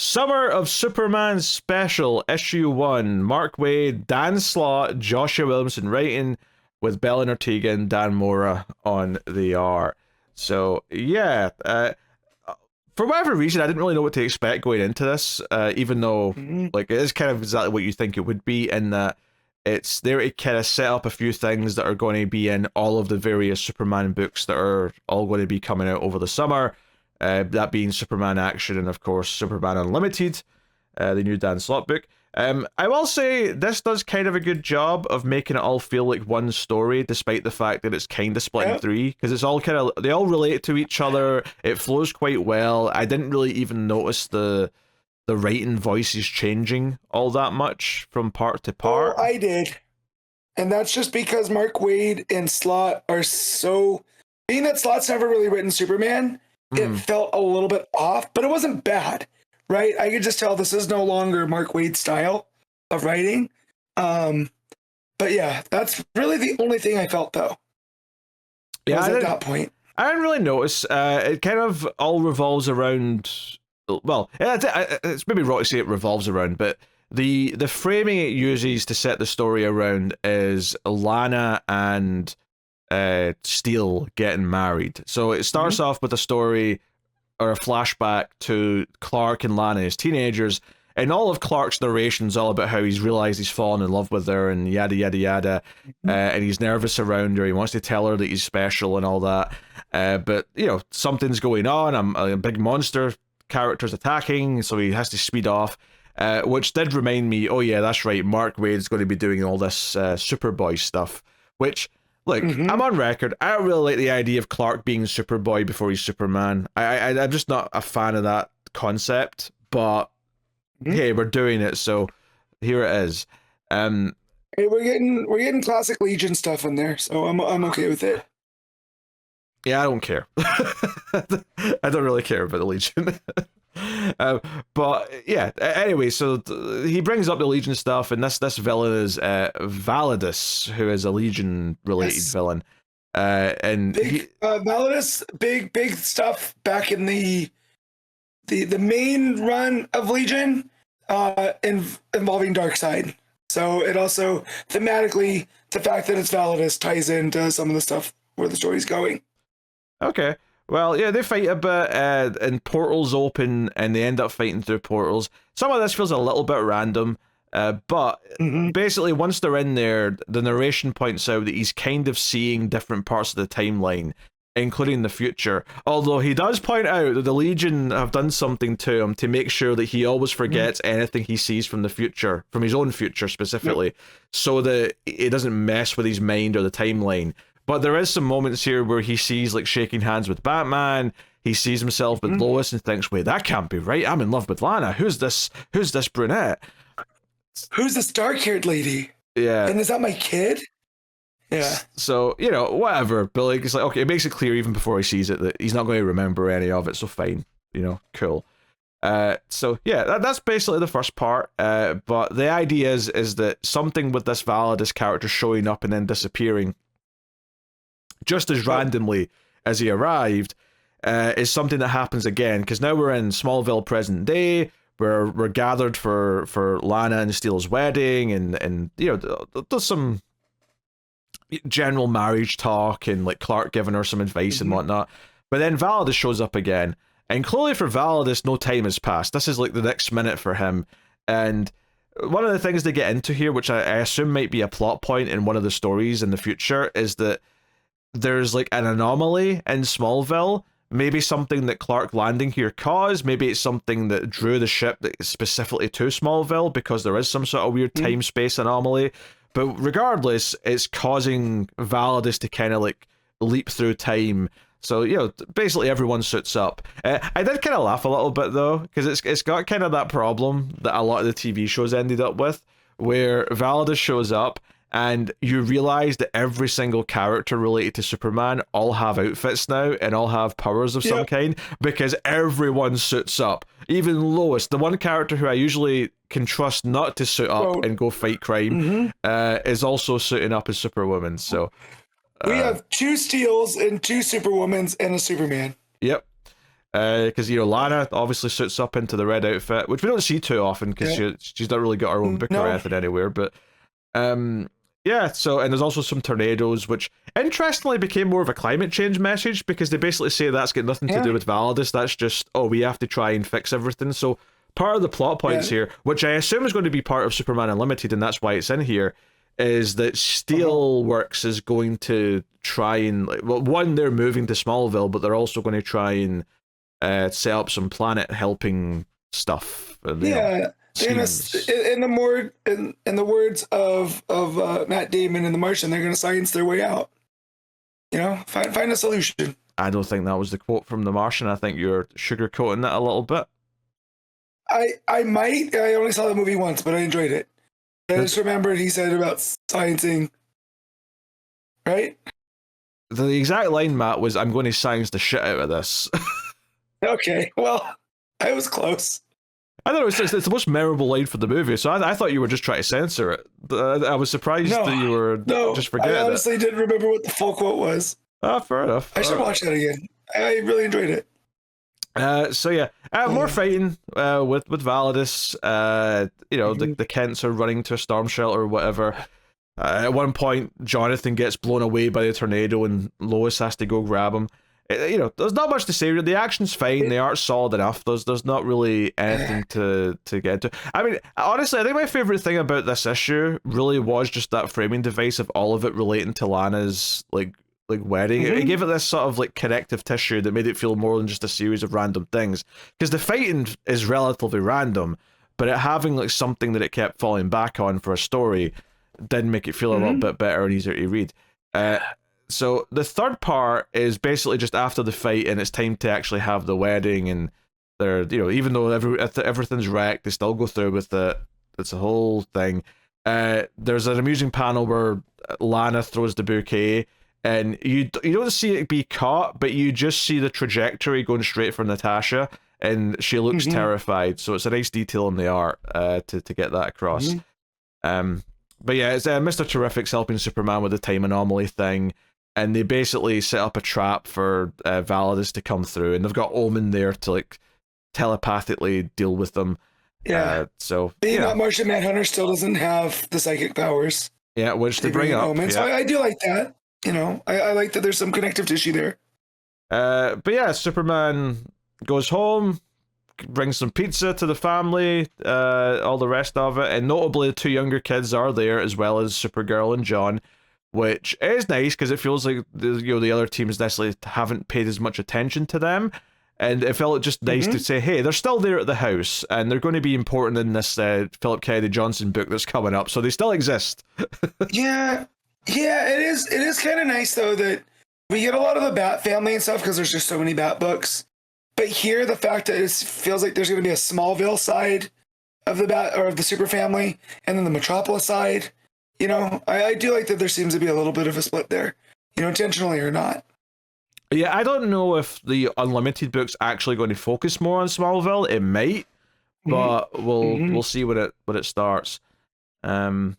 Summer of Superman Special, Issue 1. Mark Waid, Dan Slott, Joshua Williamson writing, with Belen Ortega and Dan Mora on the art. So, yeah. For whatever reason, I didn't really know what to expect going into this, even though like it is kind of exactly what you think it would be, in that it's there to kind of set up a few things that are going to be in all of the various Superman books that are all going to be coming out over the summer. That being Superman Action and, of course, Superman Unlimited, the new Dan Slott book. I will say this does kind of a good job of making it all feel like one story, despite the fact that it's kind of split in three, because it's all kind of, they all relate to each other. It flows quite well. I didn't really even notice the writing voices changing all that much from part to part. Oh, I did. And that's just because Mark Waid and Slott are so... Being that Slott's never really written Superman, it felt a little bit off, but it wasn't bad, right? I could just tell this is no longer Mark Waid's style of writing. But yeah, that's really the only thing I felt, though. Yeah, at that point. I didn't really notice. It kind of all revolves around... Well, it's maybe wrong to say it revolves around, but the framing it uses to set the story around is Lana and Steel getting married. So it starts off with a story or a flashback to Clark and Lana as teenagers, and all of Clark's narration's all about how he's realized he's fallen in love with her and yada yada yada, and he's nervous around her. He wants to tell her that he's special and all that, but you know, something's going on. A big monster character's attacking, so he has to speed off, which did remind me, oh yeah, that's right, Mark Waid's going to be doing all this Superboy stuff, which, look, I'm on record, I don't really like the idea of Clark being Superboy before he's Superman. I'm just not a fan of that concept, but hey, we're doing it, so here it is. Hey, we're getting classic Legion stuff in there, so I'm okay with it. Yeah, I don't care. I don't really care about the Legion. But yeah, anyway, so he brings up the Legion stuff, and this villain is Validus, who is a Legion-related villain. And Validus, big stuff back in the main run of Legion, involving Darkseid. So it also, thematically, the fact that it's Validus ties into some of the stuff where the story's going. Okay. Well, yeah, they fight a bit, and portals open, and they end up fighting through portals. Some of this feels a little bit random, but basically, once they're in there, the narration points out that he's kind of seeing different parts of the timeline, including the future. Although he does point out that the Legion have done something to him to make sure that he always forgets anything he sees from the future, from his own future specifically, so that it doesn't mess with his mind or the timeline. But there is some moments here where he sees, like, shaking hands with Batman. He sees himself with Lois and thinks, wait, that can't be right. I'm in love with Lana. Who's this brunette? Who's this dark-haired lady? Yeah. And is that my kid? Yeah. So, you know, whatever. But, like, it's like, okay, it makes it clear even before he sees it that he's not going to remember any of it, so fine. You know, cool. So, yeah, that's basically the first part. But the idea is that something with this Validus character showing up and then disappearing just as randomly as he arrived, is something that happens again, because now we're in Smallville present day. We're gathered for Lana and Steele's wedding, and you know, there's some general marriage talk, and like Clark giving her some advice and whatnot. But then Validus shows up again, and clearly for Validus, no time has passed. This is like the next minute for him, and one of the things they get into here, which I assume might be a plot point in one of the stories in the future, is that there's like an anomaly in Smallville, maybe something that Clark landing here caused, maybe it's something that drew the ship specifically to Smallville, because there is some sort of weird time-space anomaly, but regardless, it's causing Validus to kind of like leap through time. So, you know, basically everyone suits up. I did kind of laugh a little bit, though, because it's got kind of that problem that a lot of the TV shows ended up with, where Validus shows up, and you realize that every single character related to Superman all have outfits now and all have powers of some kind, because everyone suits up. Even Lois, the one character who I usually can trust not to suit up and go fight crime, is also suiting up as Superwoman. So we have 2 Steels and 2 Superwomans and a Superman. Yep. Because, Lana obviously suits up into the red outfit, which we don't see too often because she's not really got her own book or anything anywhere. But yeah, so, and there's also some tornadoes, which interestingly became more of a climate change message because they basically say that's got nothing to do with Validus. That's just, we have to try and fix everything. So part of the plot points here, which I assume is going to be part of Superman Unlimited, and that's why it's in here, is that Steelworks is going to try and, one, they're moving to Smallville, but they're also going to try and set up some planet helping stuff. Yeah. In the words of Matt Damon in The Martian, they're going to science their way out. Find a solution. I don't think that was the quote from The Martian. I think you're sugarcoating that a little bit. I might. I only saw the movie once, but I enjoyed it. I just remembered he said about sciencing. Right? The exact line, Matt, was, "I'm going to science the shit out of this." Okay, well, I was close. I don't know, it's the most memorable line for the movie, so I thought you were just trying to censor it. I was surprised that you were just forgetting it. I honestly didn't remember what the full quote was. Fair enough. I should watch that again. I really enjoyed it. So yeah, more fighting with Validus. The Kents are running to a storm shelter or whatever. At one point, Jonathan gets blown away by the tornado and Lois has to go grab him. There's not much to say. The action's fine. The art's solid enough. There's not really anything to get into. I mean, honestly, I think my favorite thing about this issue really was just that framing device of all of it relating to Lana's like wedding. It gave it this sort of like connective tissue that made it feel more than just a series of random things. Because the fighting is relatively random, but it having like something that it kept falling back on for a story did make it feel a little bit better and easier to read. So the third part is basically just after the fight, and it's time to actually have the wedding, and they're, even though everything's wrecked, they still go through with it. It's a whole thing. There's an amusing panel where Lana throws the bouquet, and you don't see it be caught, but you just see the trajectory going straight for Natasha, and she looks terrified. So it's a nice detail in the art to get that across. But yeah, it's Mr. Terrific's helping Superman with the time anomaly thing. And they basically set up a trap for Validus to come through, and they've got Omen there to like telepathically deal with them. Yeah. So being that Martian Manhunter still doesn't have the psychic powers. Yeah, which they bring up. Omen. So I do like that. I like that there's some connective tissue there. But yeah, Superman goes home, brings some pizza to the family, all the rest of it, and notably the two younger kids are there as well as Supergirl and John. Which is nice because it feels like the other teams necessarily haven't paid as much attention to them, and it felt just nice to say, hey, they're still there at the house, and they're going to be important in this Philip Kennedy Johnson book that's coming up, so they still exist. yeah, it is kind of nice though that we get a lot of the Bat family and stuff because there's just so many Bat books, but here the fact that it feels like there's going to be a Smallville side of the Bat or of the Super family, and then the Metropolis side. I do like that there seems to be a little bit of a split there, intentionally or not. Yeah, I don't know if the Unlimited book's actually going to focus more on Smallville. It might, but we'll see when it starts. Also,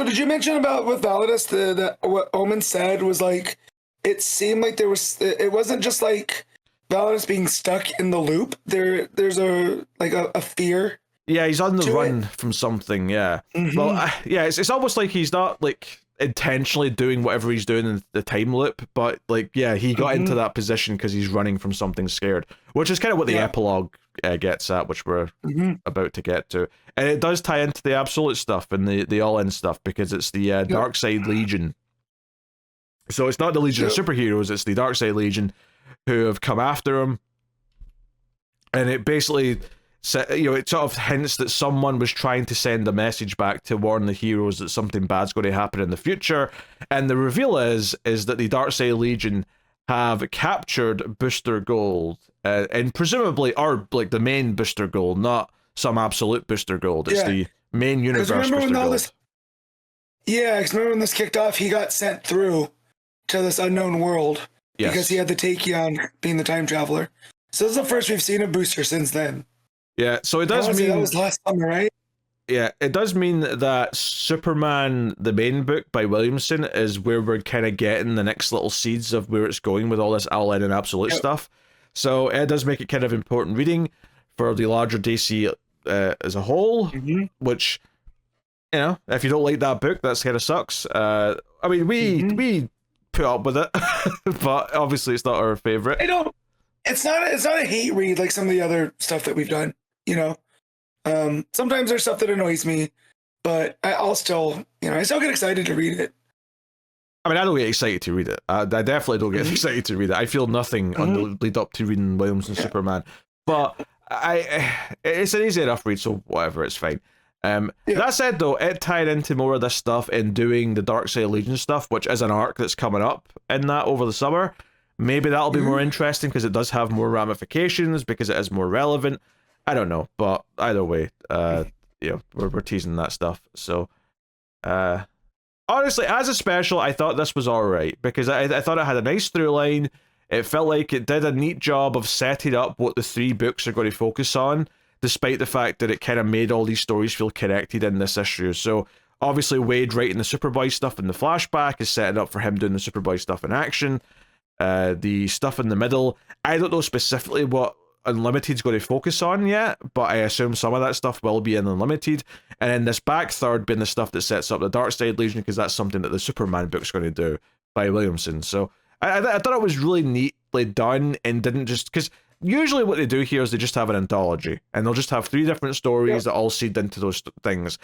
did you mention about with Validus that what Omen said was like it seemed like it wasn't just like Validus being stuck in the loop. There's a fear. Yeah, he's on the run from something, yeah. Well, it's almost like he's not, like, intentionally doing whatever he's doing in the time loop, but, like, yeah, he got into that position because he's running from something scared, which is kind of what the epilogue gets at, which we're about to get to. And it does tie into the Absolute stuff and the All-In stuff, because it's the Darkseid Legion. So it's not the Legion of Superheroes, it's the Darkseid Legion who have come after him, and it basically... So, it sort of hints that someone was trying to send a message back to warn the heroes that something bad's going to happen in the future. And the reveal is that the Darkseid Legion have captured Booster Gold, and presumably are like the main Booster Gold, not some absolute Booster Gold. It's the main universe Booster Gold. Because remember when this kicked off, he got sent through to this unknown world because he had the Tachyon being the time traveler. So this is the first we've seen of Booster since then. Yeah, so it does mean... That was last summer, right? Yeah, it does mean that Superman, the main book by Williamson, is where we're kind of getting the next little seeds of where it's going with all this All-In and Absolute stuff. So it does make it kind of important reading for the larger DC as a whole, which, you know, if you don't like that book, that's kind of sucks. I mean, we put up with it, but obviously it's not our favorite. I don't. It's not a hate read like some of the other stuff that we've done. You know, sometimes there's stuff that annoys me, but I still get excited to read it. I mean, I don't get excited to read it. I definitely don't get excited to read it. I feel nothing on the lead up to reading Williamson Superman, but it's an easy enough read, so whatever, it's fine. That said, though, it tied into more of this stuff in doing the Darkseid Legion stuff, which is an arc that's coming up in that over the summer. Maybe that'll be more interesting because it does have more ramifications, because it is more relevant. I don't know, but either way, we're teasing that stuff. So, honestly, as a special, I thought this was alright, because I thought it had a nice through line. It felt like it did a neat job of setting up what the 3 books are going to focus on, despite the fact that it kind of made all these stories feel connected in this issue. So, obviously, Wade writing the Superboy stuff in the flashback is setting up for him doing the Superboy stuff in action. The stuff in the middle, I don't know specifically what Unlimited's going to focus on yet, but I assume some of that stuff will be in Unlimited. And then this back third being the stuff that sets up the Darkseid Legion, because that's something that the Superman book's going to do by Williamson. So I thought it was really neatly done, and didn't just, because usually what they do here is they just have an anthology, and they'll just have 3 different stories that all seed into those things.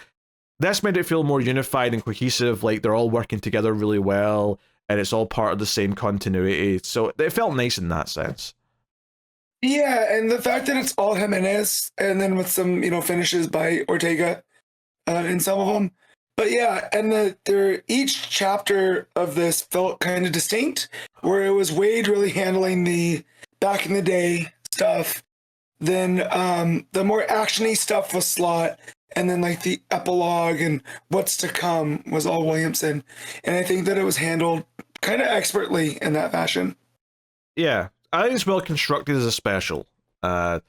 This made it feel more unified and cohesive, like they're all working together really well, and it's all part of the same continuity. So it felt nice in that sense. Yeah, and the fact that it's all Jimenez, and then with some, finishes by Ortega in some of them. But yeah, and each chapter of this felt kind of distinct, where it was Wade really handling the back in the day stuff, then the more actiony stuff was SLOTT, and then like the epilogue and what's to come was all Williamson. And I think that it was handled kind of expertly in that fashion. Yeah, I think it's well constructed as a special. How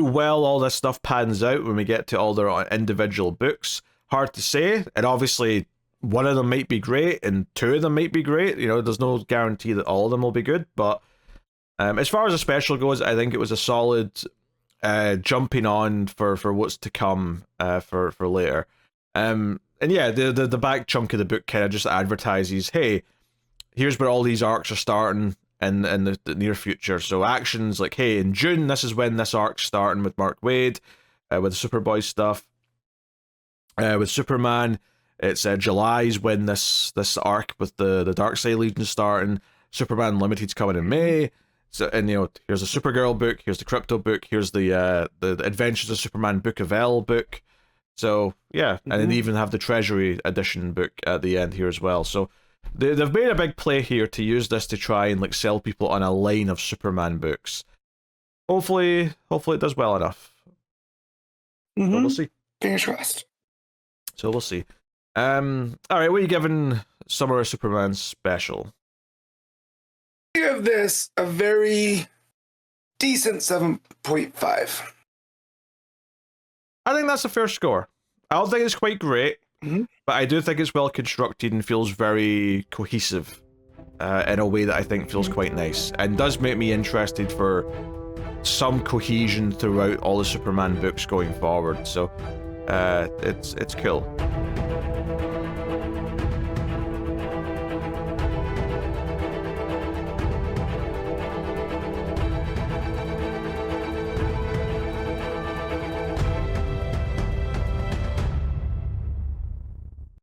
well all this stuff pans out when we get to all their individual books, hard to say. And obviously, one of them might be great, and 2 of them might be great. There's no guarantee that all of them will be good. But as far as a special goes, I think it was a solid jumping on for what's to come for later. And yeah, the back chunk of the book kind of just advertises, hey, here's where all these arcs are starting in the near future. So actions like, hey, in June, this is when this arc's starting with Mark Waid, with the Superboy stuff. With Superman, it's July's when this arc with the Darkseid Legion starting. Superman Limited's coming in May. So, and here's a Supergirl book, here's the Crypto book, here's the Adventures of Superman Book of L book. So yeah, and then they even have the Treasury edition book at the end here as well. So they've made a big play here to use this to try and like sell people on a line of Superman books. Hopefully it does well enough. So we'll see. Fingers crossed. So we'll see. All right, what are you giving Summer of Superman special? Give this a very decent 7.5. I think that's a fair score. I don't think it's quite great, but I do think it's well constructed and feels very cohesive in a way that I think feels quite nice, and does make me interested for some cohesion throughout all the Superman books going forward. So it's cool.